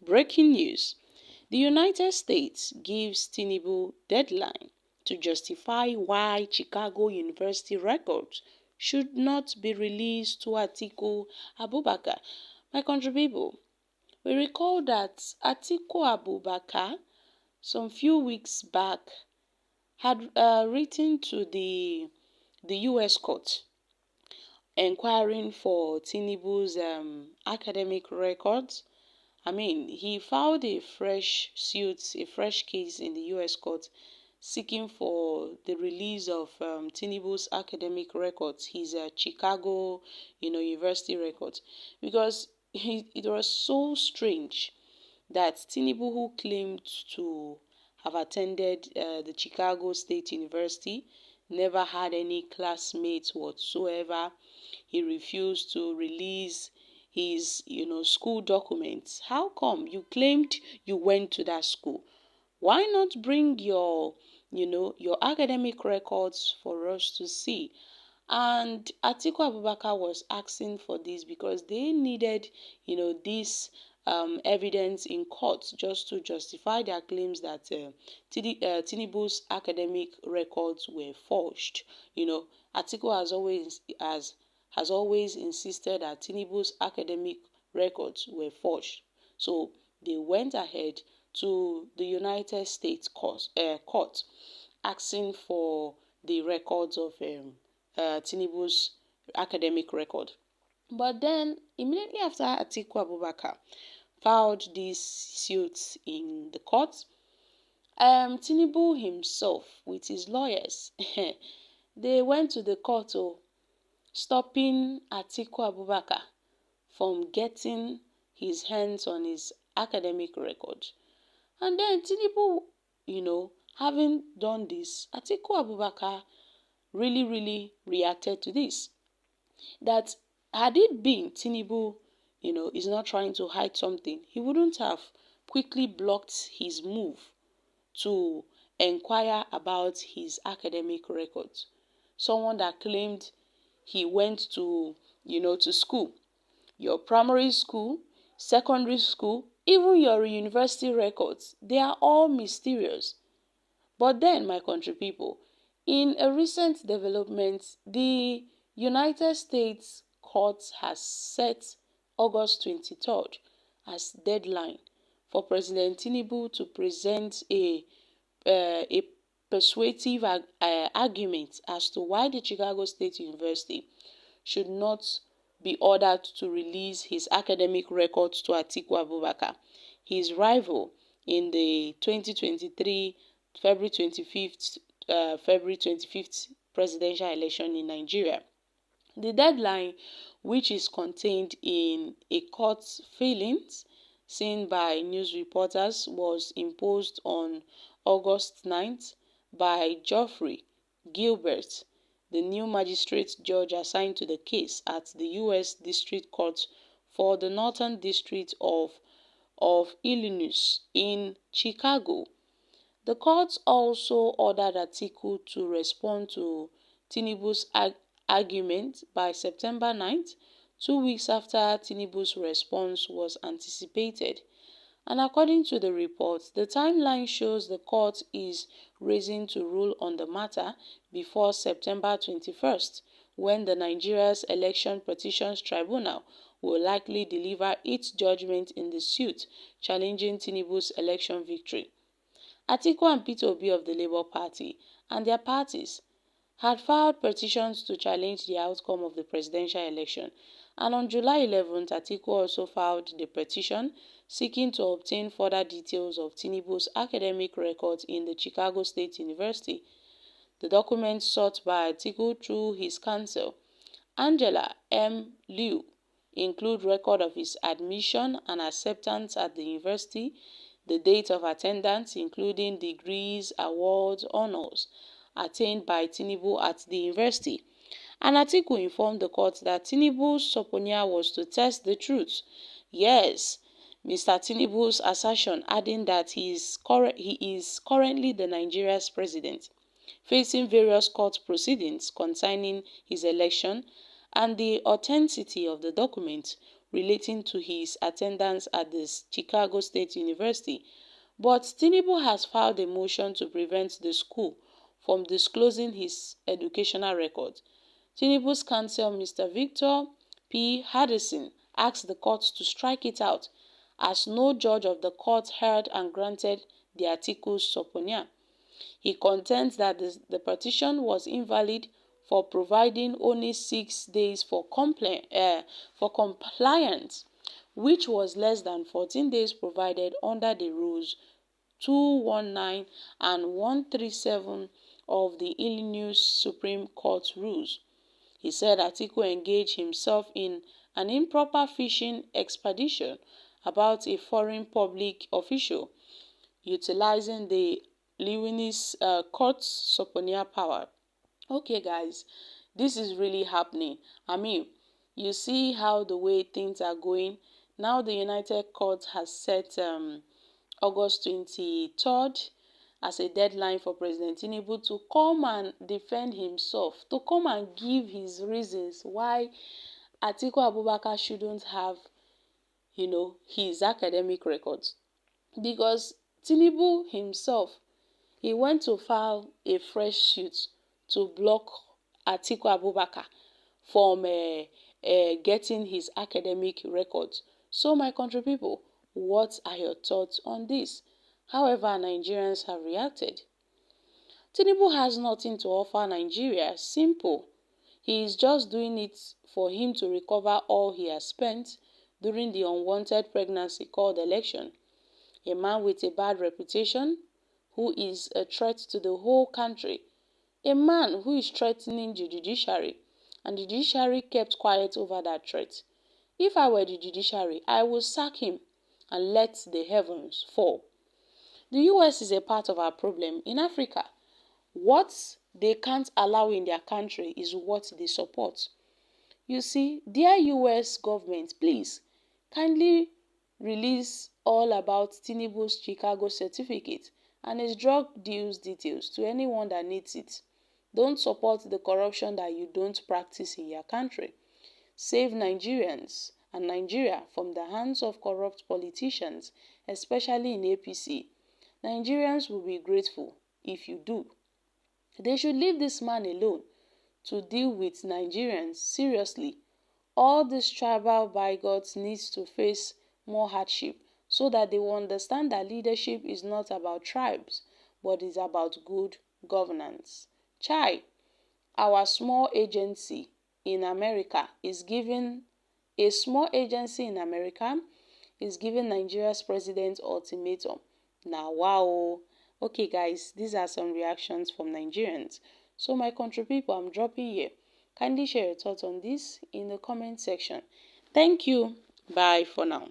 Breaking news: the United States gives Tinubu deadline to justify why Chicago University records should not be released to Atiku Abubakar. My country people, we recall that Atiku Abubakar some few weeks back had written to the US court inquiring for Tinubu's academic records. I mean, he filed a fresh suit, a fresh case in the US court seeking for the release of Tinubu's academic records, his Chicago, university records, because it was so strange that Tinubu, who claimed to have attended the Chicago State University, never had any classmates whatsoever. He refused to release his, school documents. How come? You claimed you went to that school. Why not bring your, your academic records for us to see? And Atiku Abubakar was asking for this because they needed, this evidence in court just to justify their claims that Tinubu's academic records were forged. Atiku has always insisted that Tinubu's academic records were forged. So they went ahead to the United States court asking for the records of Tinubu's academic record. But then, immediately after Atiku Abubakar filed these suits in the court, Tinubu himself, with his lawyers, they went to the court stopping Atiku Abubakar from getting his hands on his academic record. And then Tinubu, having done this, Atiku Abubakar really reacted to this. That had it been Tinubu, is not trying to hide something, he wouldn't have quickly blocked his move to inquire about his academic records. Someone that claimed he went to, to school, your primary school, secondary school, even your university records, they are all mysterious. But then, my country people, in a recent development, the United States court has set August 23rd as deadline for President Tinubu to present a persuasive argument as to why the Chicago State University should not be ordered to release his academic records to Atiku Abubakar, his rival in the 2023 February 25th presidential election in Nigeria. The deadline, which is contained in a court filings seen by news reporters, was imposed on August 9th by Geoffrey Gilbert, the new magistrate judge assigned to the case at the U.S. District Court for the Northern District of Illinois in Chicago. The court also ordered Atiku to respond to Tinubu's argument by September 9th, 2 weeks after Tinubu's response was anticipated. And according to the report, the timeline shows the court is raising to rule on the matter before September 21st, when the Nigeria's Election Petitions Tribunal will likely deliver its judgment in the suit challenging Tinubu's election victory. Atiku and Peter Obi of the Labour Party and their parties had filed petitions to challenge the outcome of the presidential election, and on July 11th, Atiku also filed the petition seeking to obtain further details of Tinubu's academic records in the Chicago State University. The documents sought by Atiku through his counsel, Angela M. Liu, include record of his admission and acceptance at the university, the date of attendance, including degrees, awards, honors attained by Tinubu at the university. And Atiku informed the court that Tinubu's subpoena was to test the truth. Yes, Mr. Tinubu's assertion, adding that he is currently the Nigeria's president, facing various court proceedings concerning his election, and the authenticity of the document relating to his attendance at the Chicago State University. But Tinubu has filed a motion to prevent the school from disclosing his educational records. Tinubu's counsel, Mr. Victor P. Haddison, asked the court to strike it out, as no judge of the court heard and granted the article's subpoena. He contends that the petition was invalid for providing only 6 days for compliance, which was less than 14 days provided under the rules 219 and 137 of the Illinois Supreme Court rules. He said Atiku engaged himself in an improper fishing expedition about a foreign public official, utilizing the Illinois court's subpoena power. Okay, guys, this is really happening. I mean, you see how the way things are going. Now the United Court has set August 23rd as a deadline for President Tinubu to come and defend himself, to come and give his reasons why Atiku Abubakar shouldn't have, his academic records. Because Tinubu himself, he went to file a fresh suit to block Atiku Abubakar from getting his academic records. So my country people, what are your thoughts on this? However, Nigerians have reacted. Tinubu has nothing to offer Nigeria. Simple. He is just doing it for him to recover all he has spent during the unwanted pregnancy called election. A man with a bad reputation, who is a threat to the whole country. A man who is threatening the judiciary, and the judiciary kept quiet over that threat. If I were the judiciary, I would sack him and let the heavens fall. The US is a part of our problem in Africa. What they can't allow in their country is what they support. You see, dear US government, please, kindly release all about Tinubu's Chicago certificate and his drug deals details to anyone that needs it. Don't support the corruption that you don't practice in your country. Save Nigerians and Nigeria from the hands of corrupt politicians, especially in APC. Nigerians will be grateful if you do. They should leave this man alone to deal with Nigerians seriously. All these tribal bigots need to face more hardship so that they will understand that leadership is not about tribes, but is about good governance. Chai, our small agency in America is giving Nigeria's president ultimatum. Now, wow. Okay, guys, these are some reactions from Nigerians. So, my country people, I'm dropping here. Kindly share your thoughts on this in the comment section. Thank you. Bye for now.